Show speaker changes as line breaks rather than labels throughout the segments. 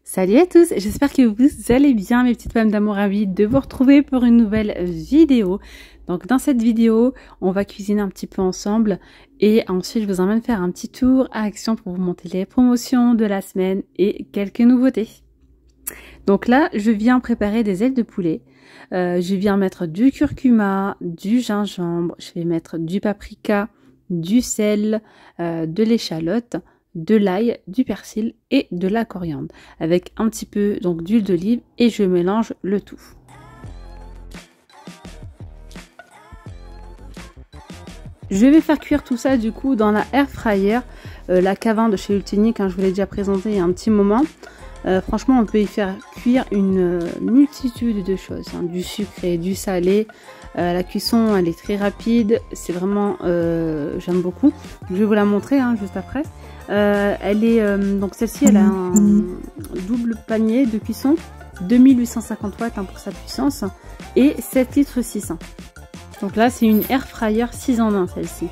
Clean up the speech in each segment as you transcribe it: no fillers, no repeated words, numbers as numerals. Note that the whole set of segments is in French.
Salut à tous, j'espère que vous allez bien mes petites femmes d'amour, ravie de vous retrouver pour une nouvelle vidéo. Donc dans cette vidéo, on va cuisiner un petit peu ensemble et ensuite je vous emmène faire un petit tour à Action pour vous montrer les promotions de la semaine et quelques nouveautés. Donc là, je viens préparer des ailes de poulet. Je viens mettre du curcuma, du gingembre, je vais mettre du paprika, du sel, de l'échalote, de l'ail, du persil et de la coriandre avec un petit peu donc d'huile d'olive et je mélange le tout. Je vais faire cuire tout ça du coup dans la air fryer, la K20 de chez Ultinic, hein, je vous l'ai déjà présenté il y a un petit moment. Franchement on peut y faire cuire une multitude de choses, hein, du sucré, du salé. La cuisson elle est très rapide, c'est vraiment j'aime beaucoup. Je vais vous la montrer hein, juste après. Elle est donc celle-ci elle a un double panier de cuisson, 2850 watts hein, pour sa puissance et 7 litres 600. Donc là c'est une air fryer 6 en 1 celle-ci.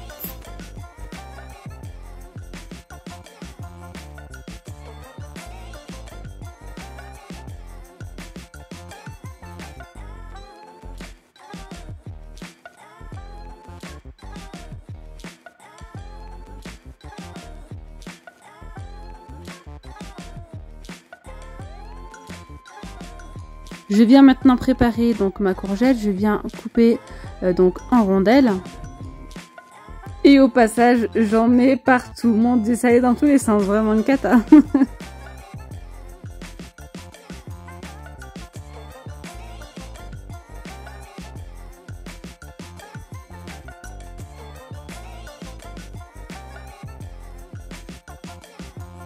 Je viens maintenant préparer donc ma courgette, je viens couper donc en rondelles. Et au passage, j'en mets partout. Mon Dieu, ça allait dans tous les sens, vraiment une cata.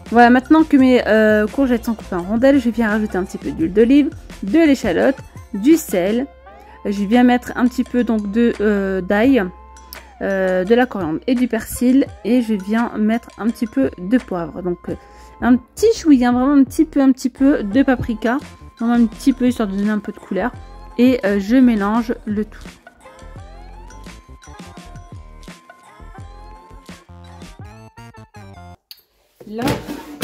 Voilà, maintenant que mes courgettes sont coupées en rondelles, je viens rajouter un petit peu d'huile d'olive, de l'échalote, du sel. Je viens mettre un petit peu donc de d'ail, de la coriandre et du persil. Et je viens mettre un petit peu de poivre. Donc un petit chouïa, vraiment un petit peu de paprika. Vraiment un petit peu, histoire de donner un peu de couleur. Et je mélange le tout. Là,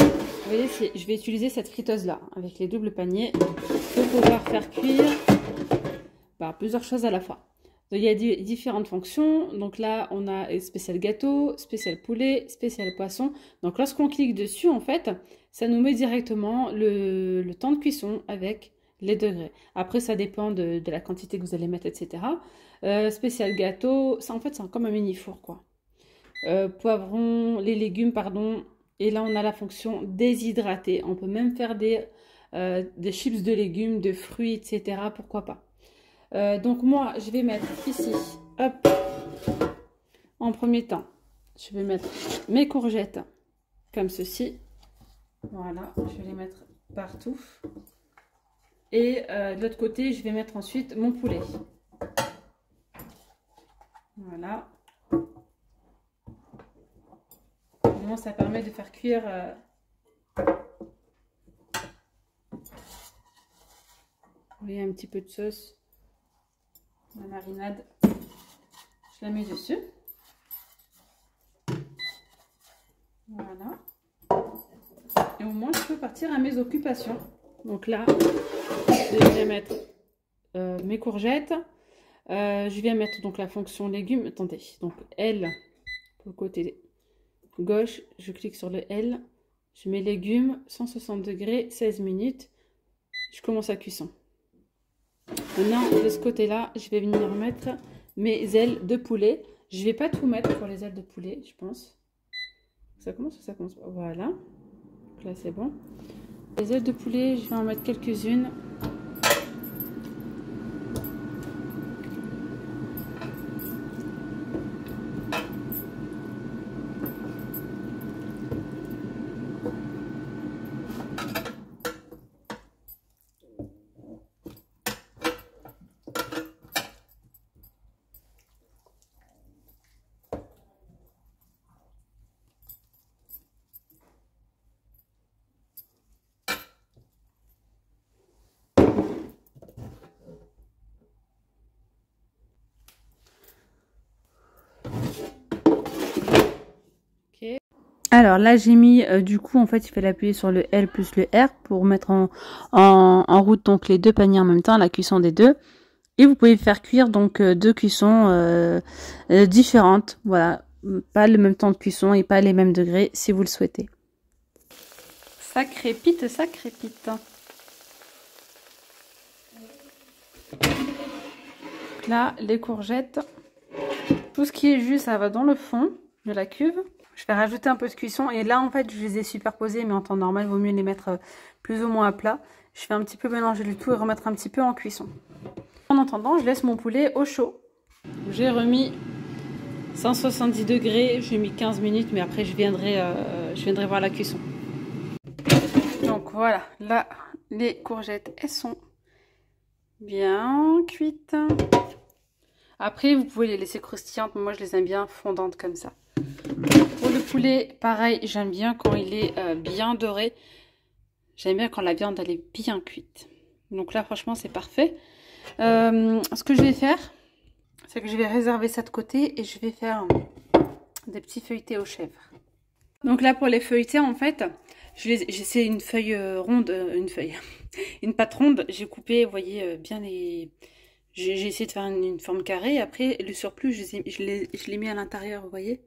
vous voyez, je vais utiliser cette friteuse là avec les doubles paniers pour pouvoir faire cuire plusieurs choses à la fois. Donc, il y a différentes fonctions. Donc là, on a spécial gâteau, spécial poulet, spécial poisson. Donc lorsqu'on clique dessus, en fait, ça nous met directement le temps de cuisson avec les degrés. Après, ça dépend de la quantité que vous allez mettre, etc. Spécial gâteau, ça en fait, c'est comme un mini four, quoi. Poivron, les légumes, pardon. Et là, on a la fonction déshydrater. On peut même faire des chips de légumes, de fruits, etc. Pourquoi pas. Donc moi, je vais mettre ici, hop, en premier temps, je vais mettre mes courgettes comme ceci. Voilà, je vais les mettre partout. Et de l'autre côté, je vais mettre ensuite mon poulet. Voilà. Ça permet de faire cuire vous voyez, un petit peu de sauce, la marinade, je la mets dessus. Voilà. Et au moins je peux partir à mes occupations. Donc là, je vais mettre mes courgettes. Je viens mettre donc la fonction légumes. Attendez, donc L pour le côté gauche, je clique sur le L, je mets légumes, 160 degrés, 16 minutes, je commence à cuisson. Maintenant, de ce côté-là, je vais venir mettre mes ailes de poulet. Je ne vais pas tout mettre pour les ailes de poulet, je pense. Ça commence ou ça commence pas? Voilà. Donc là, c'est bon. Les ailes de poulet, je vais en mettre quelques-unes. Alors là j'ai mis du coup en fait il fallait appuyer sur le L plus le R pour mettre en route donc les deux paniers en même temps, la cuisson des deux. Et vous pouvez faire cuire donc deux cuissons différentes, voilà, pas le même temps de cuisson et pas les mêmes degrés si vous le souhaitez. Ça crépite, ça crépite. Là les courgettes, tout ce qui est jus ça va dans le fond de la cuve. Je vais rajouter un peu de cuisson et là en fait je les ai superposés mais en temps normal il vaut mieux les mettre plus ou moins à plat. Je fais un petit peu mélanger le tout et remettre un petit peu en cuisson. En attendant je laisse mon poulet au chaud. J'ai remis 170 degrés, j'ai mis 15 minutes mais après je viendrai voir la cuisson. Donc voilà, là les courgettes elles sont bien cuites. Après vous pouvez les laisser croustillantes, mais moi je les aime bien fondantes comme ça. Pour le poulet, pareil, j'aime bien quand il est bien doré. J'aime bien quand la viande elle est bien cuite. Donc là, franchement, c'est parfait. Ce que je vais faire, c'est que je vais réserver ça de côté et je vais faire des petits feuilletés aux chèvres. Donc là, pour les feuilletés, en fait, c'est une feuille ronde, une pâte ronde. J'ai coupé, vous voyez, bien les... J'ai essayé de faire une forme carrée. Après, le surplus, je l'ai mis à l'intérieur, vous voyez,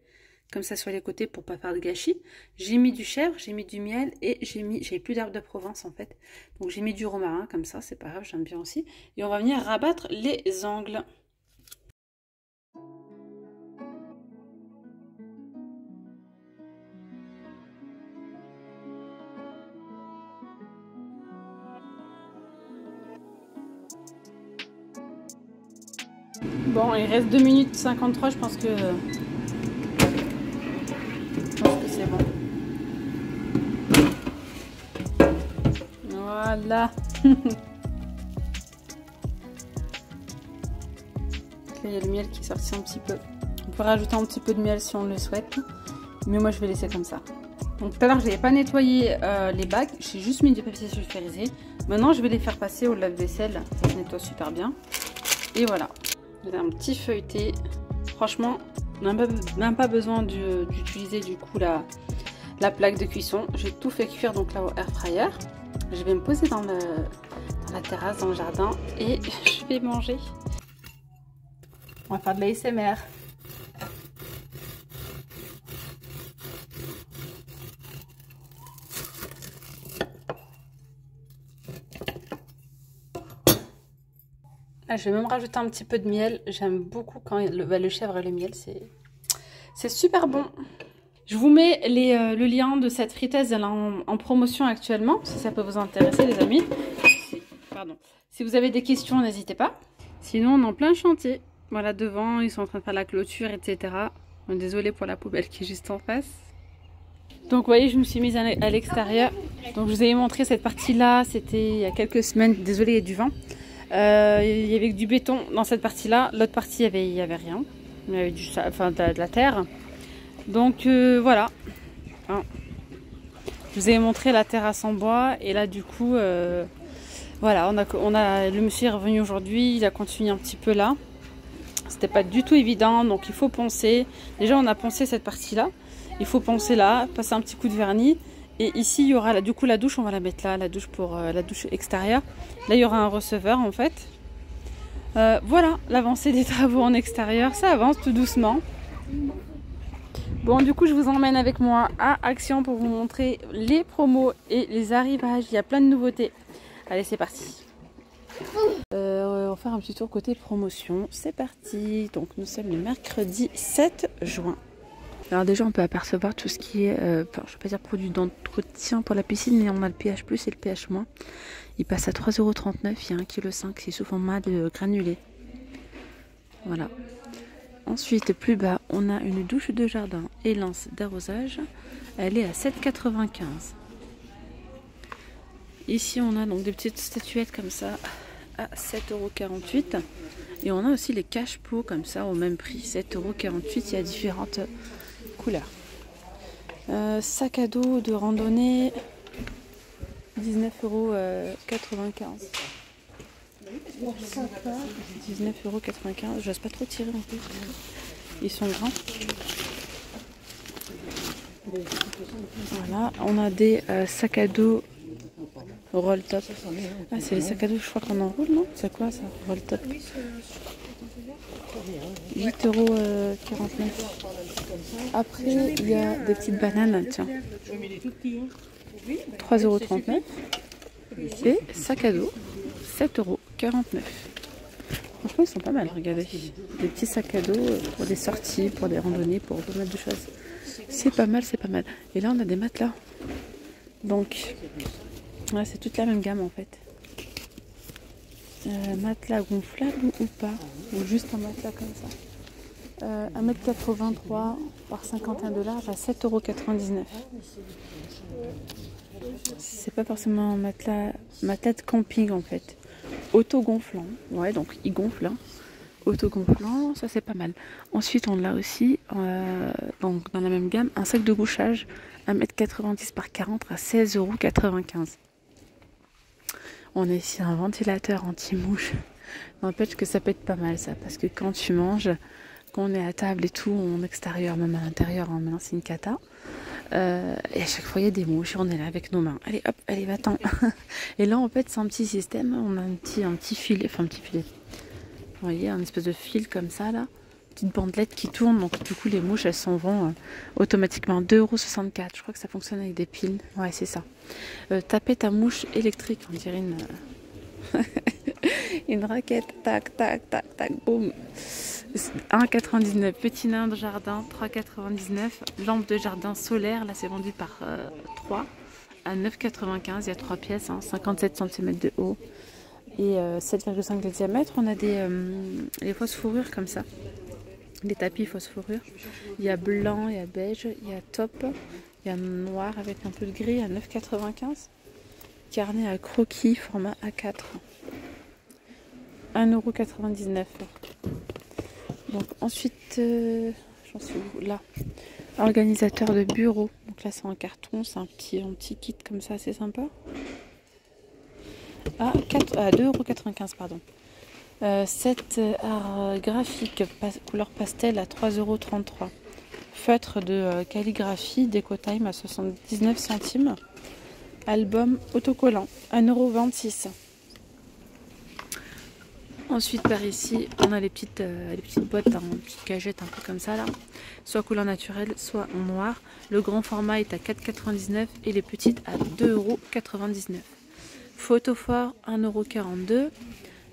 comme ça sur les côtés pour pas faire de gâchis. J'ai mis du chèvre, j'ai mis du miel et j'ai plus d'herbe de Provence en fait. Donc j'ai mis du romarin comme ça, c'est pas grave, j'aime bien aussi. Et on va venir rabattre les angles. Bon, il reste 2 minutes 53, je pense que c'est bon. Voilà. Là, il y a le miel qui est sorti un petit peu. On peut rajouter un petit peu de miel si on le souhaite. Mais moi, je vais laisser comme ça. Donc tout à l'heure, je n'avais pas nettoyé les bacs. J'ai juste mis du papier sulfurisé. Maintenant, je vais les faire passer au lave-vaisselle. Ça se nettoie super bien. Et voilà. J'ai un petit feuilleté. Franchement, on n'a même pas besoin d'utiliser du coup la plaque de cuisson. J'ai tout fait cuire donc là au air fryer. Je vais me poser dans la terrasse, dans le jardin et je vais manger. On va faire de l'ASMR. Là, je vais même rajouter un petit peu de miel. J'aime beaucoup quand le chèvre et le miel, c'est super bon. Je vous mets le lien de cette friteuse, elle est en promotion actuellement, si ça peut vous intéresser les amis. Si vous avez des questions, n'hésitez pas. Sinon, on est en plein chantier. Voilà, devant, ils sont en train de faire la clôture, etc. Désolée pour la poubelle qui est juste en face. Donc, vous voyez, je me suis mise à l'extérieur. Donc, je vous ai montré cette partie-là, c'était il y a quelques semaines. Désolée, il y a du vent. Il y avait du béton dans cette partie-là. L'autre partie, il y avait rien. Il y avait de la terre. Donc voilà, hein. Je vous ai montré la terrasse en bois et là du coup, voilà, le monsieur est revenu aujourd'hui, il a continué un petit peu là. C'était pas du tout évident, donc il faut poncer. Déjà on a poncé cette partie-là, il faut poncer là, passer un petit coup de vernis. Et ici il y aura du coup la douche, on va la mettre là, la douche pour la douche extérieure. Là il y aura un receveur en fait. Voilà, l'avancée des travaux en extérieur, ça avance tout doucement. Bon, du coup, je vous emmène avec moi à Action pour vous montrer les promos et les arrivages. Il y a plein de nouveautés. Allez, c'est parti. On va faire un petit tour côté promotion. C'est parti. Donc, nous sommes le mercredi 7 juin. Alors déjà, on peut apercevoir tout ce qui est, je ne vais pas dire produit d'entretien pour la piscine, mais on a le pH+, et le pH-. Il passe à 3,39 €. Il y a 1,5 kg. C'est sous format de granulé. Voilà. Ensuite, plus bas, on a une douche de jardin et lance d'arrosage. Elle est à 7,95 €. Ici, on a donc des petites statuettes comme ça à 7,48 €. Et on a aussi les cache-pots comme ça au même prix, 7,48 €. Il y a différentes couleurs. Sac à dos de randonnée, 19,95 €. 19,95 €. J'ose pas trop tirer en plus. Ils sont grands. Voilà, on a des sacs à dos roll top. Ah, c'est les sacs à dos, je crois qu'on enroule, non? C'est quoi ça, roll top? 8,49 €. Après, il y a des petites bananes, tiens. 3,39 €. Et sac à dos, 7,49 €. Franchement, ils sont pas mal, regardez. Des petits sacs à dos pour des sorties, pour des randonnées, pour pas mal de choses. C'est pas mal, c'est pas mal. Et là, on a des matelas. Donc, ouais, c'est toute la même gamme en fait. Matelas gonflable ou pas? Ou juste un matelas comme ça. 1,83 m par 51 $ à 7,99 €. C'est pas forcément un matelas de camping en fait. Auto-gonflant. Ouais, donc il gonfle. Hein. Auto-gonflant, ça c'est pas mal. Ensuite, on a aussi, donc dans la même gamme, un sac de couchage 1,90 m par 40 à 16,95 €. On a ici un ventilateur anti-mouche. N'empêche que ça peut être pas mal ça, parce que quand tu manges, quand on est à table et tout, en extérieur, même à l'intérieur, hein, maintenant c'est une cata. Et à chaque fois il y a des mouches, on est là avec nos mains. Allez hop, allez va-t'en. Et là en fait c'est un petit système, on a un petit filet, enfin un petit filet. Vous voyez, un espèce de fil comme ça là, petite bandelette qui tourne, donc du coup les mouches elles s'en vont automatiquement. 2,64 €, je crois que ça fonctionne avec des piles. Ouais c'est ça. Taper ta mouche électrique, on dirait une... une raquette, tac, tac, tac, tac, boum. 1,99 €. Petit nain de jardin, 3,99 €. Lampe de jardin solaire, là c'est vendu par 3 à 9,95 €. Il y a 3 pièces, hein, 57 cm de haut et 7,5 de diamètre. On a les fausses fourrures comme ça. Les tapis fausses fourrures. Il y a blanc, il y a beige, il y a top, il y a noir avec un peu de gris à 9,95 €. Carnet à croquis, format A4. 1,99 €. Donc ensuite, j'en suis où là? Organisateur de bureau. Donc là c'est en carton, c'est un petit kit comme ça, c'est sympa. À 2,95 €, pardon. 7 art graphique, couleur pastel à 3,33 €. Feutre de calligraphie, Déco Time à 79 centimes. Album autocollant, 1,26 €. Ensuite par ici, on a les petites boîtes, les petites cagettes un peu comme ça là. Soit couleur naturelle, soit en noir. Le grand format est à 4,99 € et les petites à 2,99 €. Photophore, 1,42 €.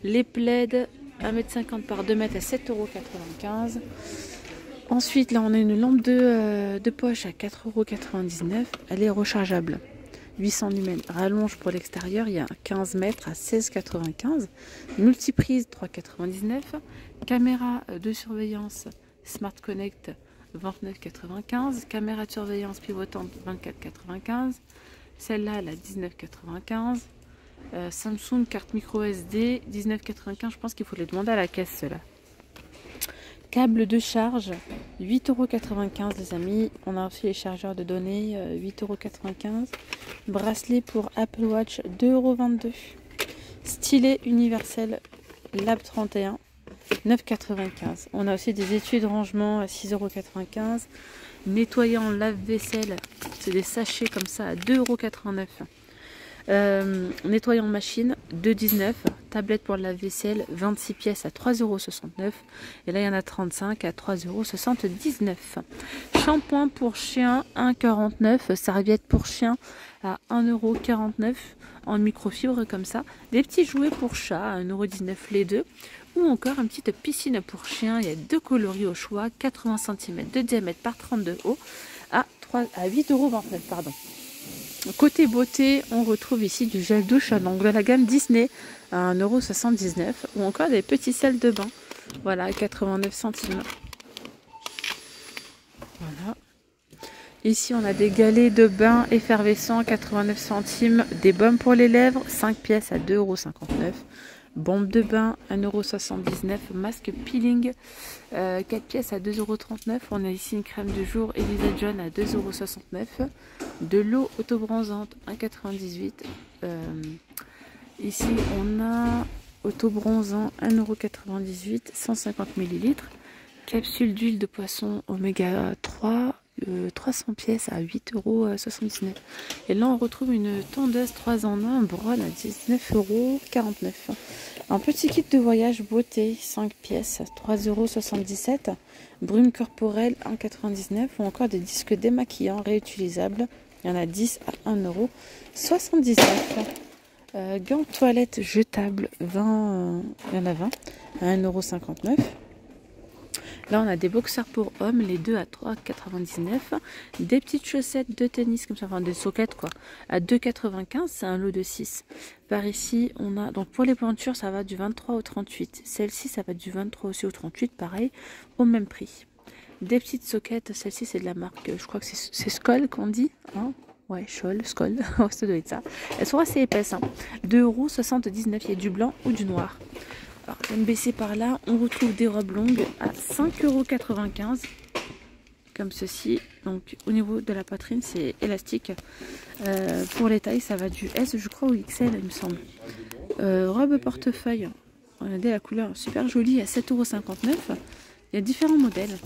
Les plaids, 1,50 m par 2 m à 7,95 €. Ensuite là on a une lampe de poche à 4,99 €. Elle est rechargeable. 800 lumens, rallonge pour l'extérieur, il y a 15 mètres à 16,95 €. Multiprise 3,99 €. Caméra de surveillance Smart Connect 29,95 €. Caméra de surveillance pivotante 24,95 €. Celle-là elle a 19,95 €. Samsung carte micro SD 19,95 €. Je pense qu'il faut les demander à la caisse ceux-là. Câble de charge 8,95 € les amis. On a aussi les chargeurs de données 8,95 €. Bracelet pour Apple Watch 2,22 €. Stylet universel Lab 31 9,95 €. On a aussi des étuis de rangement à 6,95 €. Nettoyant lave-vaisselle, c'est des sachets comme ça à 2,89 €. Nettoyant machine 2,19 €. Tablette pour la vaisselle 26 pièces à 3,69 €. Et là il y en a 35 à 3,79 €. Shampoing pour chien 1,49 €. Serviette pour chien à 1,49 € en microfibre comme ça. Des petits jouets pour chat à 1,19 € les deux. Ou encore une petite piscine pour chien. Il y a deux coloris au choix, 80 cm de diamètre par 32 haut à 8,29 €, pardon. Côté beauté, on retrouve ici du gel douche donc de la gamme Disney à 1,79 € ou encore des petits sels de bain, voilà, 89 centimes. Voilà. Ici, on a des galets de bain effervescents, 89 centimes, des baumes pour les lèvres, 5 pièces à 2,59 €. Bombe de bain, 1,79 €. Masque peeling, 4 pièces à 2,39 €. On a ici une crème de jour Elisa John à 2,69 €. De l'eau autobronzante, 1,98 €. Ici, on a autobronzant, 1,98 €, 150 ml. Capsule d'huile de poisson oméga 3, 300 pièces à 8,79 €. Et là, on retrouve une tondeuse 3 en 1 Braun à 19,49 €. Un petit kit de voyage beauté, 5 pièces, 3,77 €. Brume corporelle, 1,99 € ou encore des disques démaquillants réutilisables. Il y en a 10 à 1,79 €. Gants de toilette jetables, 20, il y en a 20 à 1,59 €. Là, on a des boxers pour hommes, les deux à 3,99 €. Des petites chaussettes de tennis, comme ça, enfin des soquettes quoi, à 2,95 €. C'est un lot de 6. Par ici, on a, donc pour les pointures, ça va du 23 au 38. Celle-ci, ça va du 23 aussi au 38, pareil, au même prix. Des petites soquettes, celle-ci, c'est de la marque, je crois que c'est Skoll qu'on dit, hein. Ouais, Skoll, ça doit être ça. Elles sont assez épaisses, hein. 2,79 €. Il y a du blanc ou du noir. Alors, je vais me baisser par là. On retrouve des robes longues à 5,95 €. Comme ceci. Donc, au niveau de la poitrine, c'est élastique. Pour les tailles, ça va du S, je crois, au XL, il me semble. Robe portefeuille. Regardez la couleur, super jolie, à 7,59 €. Il y a différents modèles.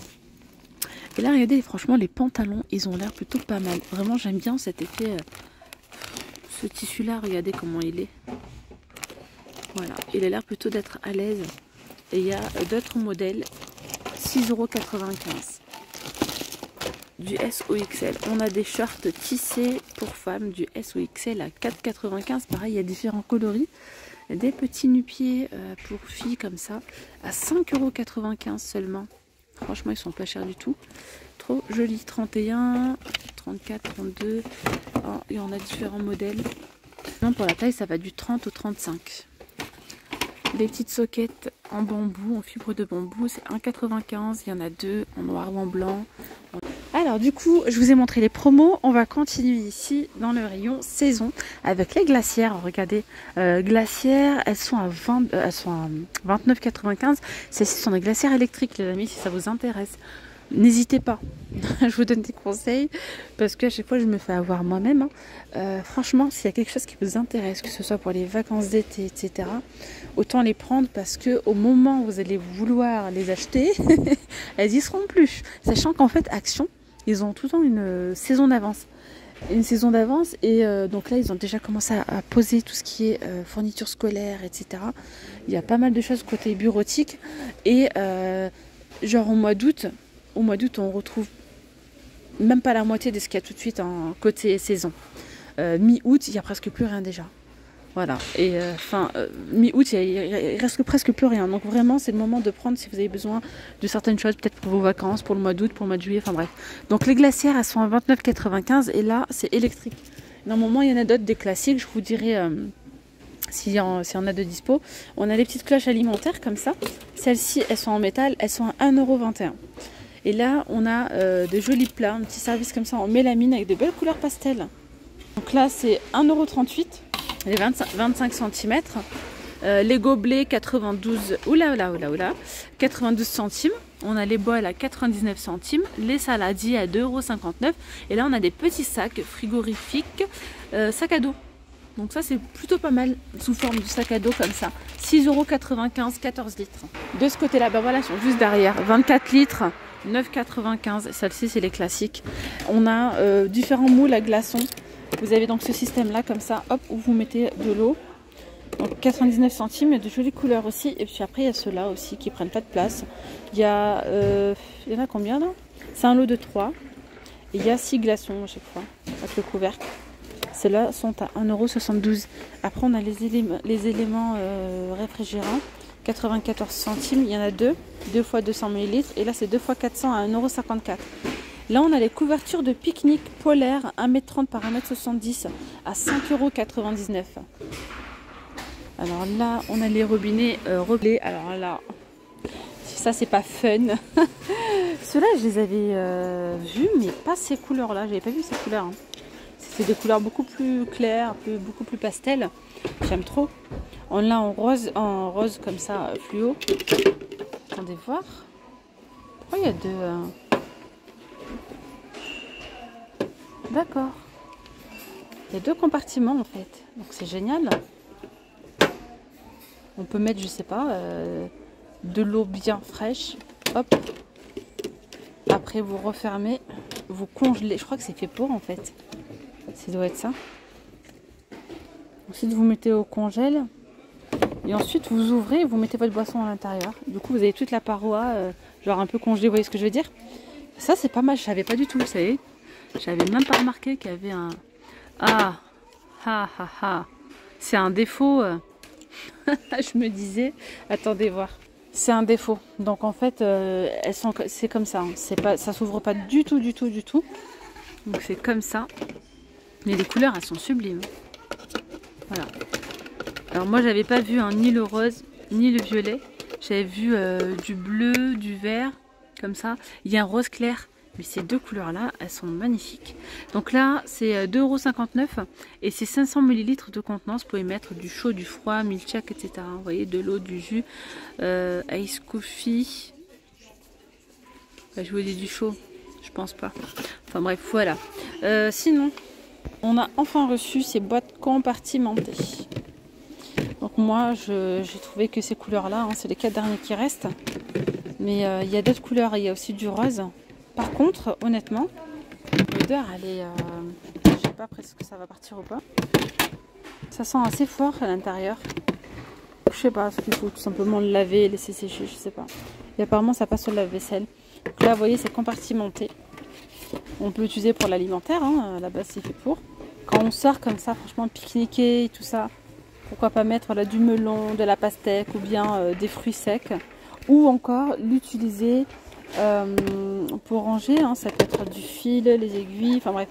Et là, regardez, franchement, les pantalons, ils ont l'air plutôt pas mal. Vraiment, j'aime bien cet effet. Ce tissu-là, regardez comment il est. Voilà, il a l'air plutôt d'être à l'aise. Et il y a d'autres modèles, 6,95 €. Du S au XL. On a des shorts tissés pour femmes du S au XL à 4,95 €. Pareil, il y a différents coloris. Des petits nu-pieds pour filles comme ça à 5,95 € seulement. Franchement, ils sont pas chers du tout. Trop joli. 31, 34, 32. Oh, il y en a différents modèles. Non, pour la taille, ça va du 30 au 35. Des petites soquettes en bambou, en fibre de bambou, c'est 1,95 €. Il y en a deux en noir ou en blanc. Alors du coup, je vous ai montré les promos. On va continuer ici dans le rayon saison avec les glacières. Regardez, glacières, elles sont à 29,95 €. Celles-ci sont des glacières électriques, les amis, si ça vous intéresse. N'hésitez pas, je vous donne des conseils parce qu'à chaque fois je me fais avoir moi-même. Franchement, s'il y a quelque chose qui vous intéresse, que ce soit pour les vacances d'été, etc., autant les prendre parce que au moment où vous allez vouloir les acheter, elles y seront plus. Sachant qu'en fait, Action, ils ont tout le temps une saison d'avance. Une saison d'avance et donc là ils ont déjà commencé à poser tout ce qui est fourniture scolaire, etc. Il y a pas mal de choses côté bureautique et genre au mois d'août, on retrouve même pas la moitié de ce qu'il y a tout de suite en côté saison. Mi-août, il n'y a presque plus rien déjà. Voilà. Et mi-août, il reste presque plus rien. Donc vraiment, c'est le moment de prendre si vous avez besoin de certaines choses, peut-être pour vos vacances, pour le mois d'août, pour le mois de juillet, enfin bref. Donc les glacières, elles sont à 29,95 € et là, c'est électrique. Normalement, il y en a d'autres, des classiques, je vous dirai s'il y en a de dispo. On a les petites cloches alimentaires comme ça. Celles-ci, elles sont en métal, elles sont à 1,21 €. Et là, on a de jolis plats, un petit service comme ça en mélamine avec de belles couleurs pastel. Donc là, c'est 1,38 €, les 25 cm. Les gobelets, 92, 92 centimes. On a les bols à 99 centimes. Les saladiers à 2,59 €. Et là, on a des petits sacs frigorifiques, sac à dos. Donc ça, c'est plutôt pas mal, sous forme de sac à dos comme ça. 6,95 €, 14 litres. De ce côté-là, ben voilà, ils sont juste derrière. 24 litres. 9,95 €. Celle-ci, c'est les classiques. On a différents moules à glaçons. Vous avez donc ce système-là, comme ça, hop, où vous mettez de l'eau. Donc 99 centimes, il y a de jolies couleurs aussi. Et puis après, il y a ceux-là aussi qui prennent pas de place. Il y en a combien là? C'est un lot de 3. Et il y a 6 glaçons à chaque fois, avec le couvercle. Ceux-là sont à 1,72 €. Après, on a les éléments réfrigérants. 94 centimes, il y en a deux fois 200 ml et là c'est 2 fois 400 à 1,54 €. Là on a les couvertures de pique-nique polaire 1,30 m par 1,70 m à 5,99 €. Alors là on a les robinets relais. Alors là, ça c'est pas fun. Ceux-là je les avais vus mais pas ces couleurs là, j'avais pas vu ces couleurs. Hein. C'est des couleurs beaucoup plus claires, beaucoup plus pastel. J'aime trop. On l'a en rose comme ça, fluo. Attendez voir. Pourquoi il y a deux... D'accord. Il y a deux compartiments en fait. Donc c'est génial. On peut mettre, je sais pas, de l'eau bien fraîche. Hop. Après vous refermez. vous congelez. Je crois que c'est fait pour en fait. Ça doit être ça. Ensuite, vous mettez au congèle. Et ensuite, vous ouvrez et vous mettez votre boisson à l'intérieur. Du coup, vous avez toute la paroi, genre un peu congelée, vous voyez ce que je veux dire? Ça, c'est pas mal. Je savais pas du tout, vous savez. J'avais même pas remarqué qu'il y avait un... Ah, ah, ah, ah. C'est un défaut. Je me disais, attendez voir. C'est un défaut. Donc en fait, elles sont, c'est comme ça. Hein. C'est pas, ça s'ouvre pas du tout, du tout, du tout. Donc c'est comme ça. Mais les couleurs, elles sont sublimes. Voilà. Alors moi, j'avais pas vu ni le rose, ni le violet. J'avais vu du bleu, du vert, comme ça. Il y a un rose clair. Mais ces deux couleurs-là, elles sont magnifiques. Donc là, c'est 2,59 € et c'est 500 ml de contenance. Vous pouvez mettre du chaud, du froid, milkshake, etc. Vous voyez, de l'eau, du jus, ice coffee. Je vous dis du chaud, je pense pas. Enfin bref, voilà. Sinon, on a enfin reçu ces boîtes compartimentées. Donc moi, j'ai trouvé que ces couleurs-là, hein, c'est les 4 derniers qui restent. Mais il y a d'autres couleurs, il y a aussi du rose. Par contre, honnêtement, l'odeur, elle est... je sais pas après ce que ça va partir ou pas. Ça sent assez fort à l'intérieur. Je sais pas, il faut tout simplement le laver et laisser sécher, je sais pas. Et apparemment, ça passe sur le lave-vaisselle. Donc là, vous voyez, c'est compartimenté. On peut l'utiliser pour l'alimentaire, hein, à la base, c'est fait pour. Quand on sort comme ça, franchement, pique-niquer et tout ça, pourquoi pas mettre là, du melon, de la pastèque ou bien des fruits secs. Ou encore l'utiliser... pour ranger, hein, ça peut être du fil, les aiguilles, enfin bref,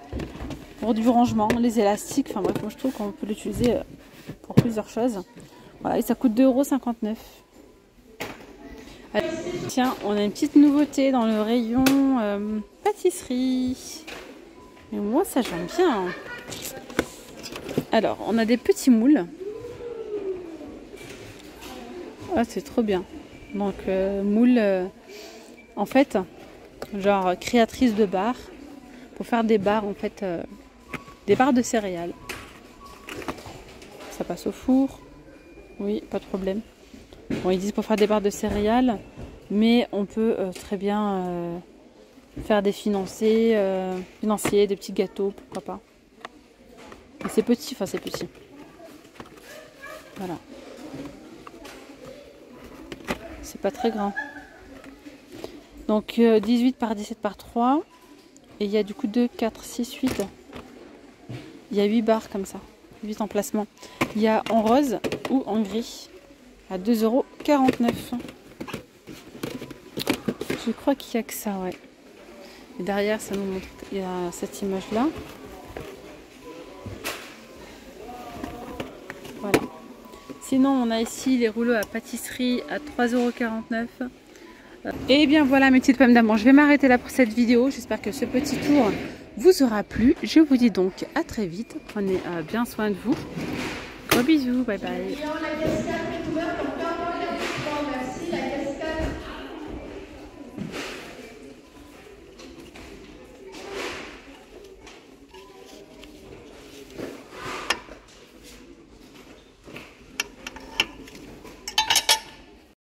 pour du rangement, les élastiques, enfin bref, moi je trouve qu'on peut l'utiliser pour plusieurs choses. Voilà, et ça coûte 2,59 €. Tiens, on a une petite nouveauté dans le rayon pâtisserie. Et moi ça j'aime bien. Alors, on a des petits moules. Ah, c'est trop bien. Donc, moules... en fait, genre créatrice de barres, pour faire des barres en fait, des barres de céréales. Ça passe au four, oui, pas de problème. Bon, ils disent pour faire des barres de céréales, mais on peut très bien faire des financiers, des petits gâteaux, pourquoi pas. Et c'est petit, enfin c'est petit. Voilà. C'est pas très grand. Donc 18 par 17 par 3. Et il y a du coup 2, 4, 6, 8. Il y a 8 barres comme ça. 8 emplacements. Il y a en rose ou en gris. À 2,49 €. Je crois qu'il n'y a que ça, ouais. Et derrière, ça nous montre. Il y a cette image-là. Voilà. Sinon, on a ici les rouleaux à pâtisserie à 3,49 €. Et bien voilà mes petites pommes d'amour, je vais m'arrêter là pour cette vidéo. J'espère que ce petit tour vous aura plu. Je vous dis donc à très vite. Prenez bien soin de vous. Gros bisous, bye bye.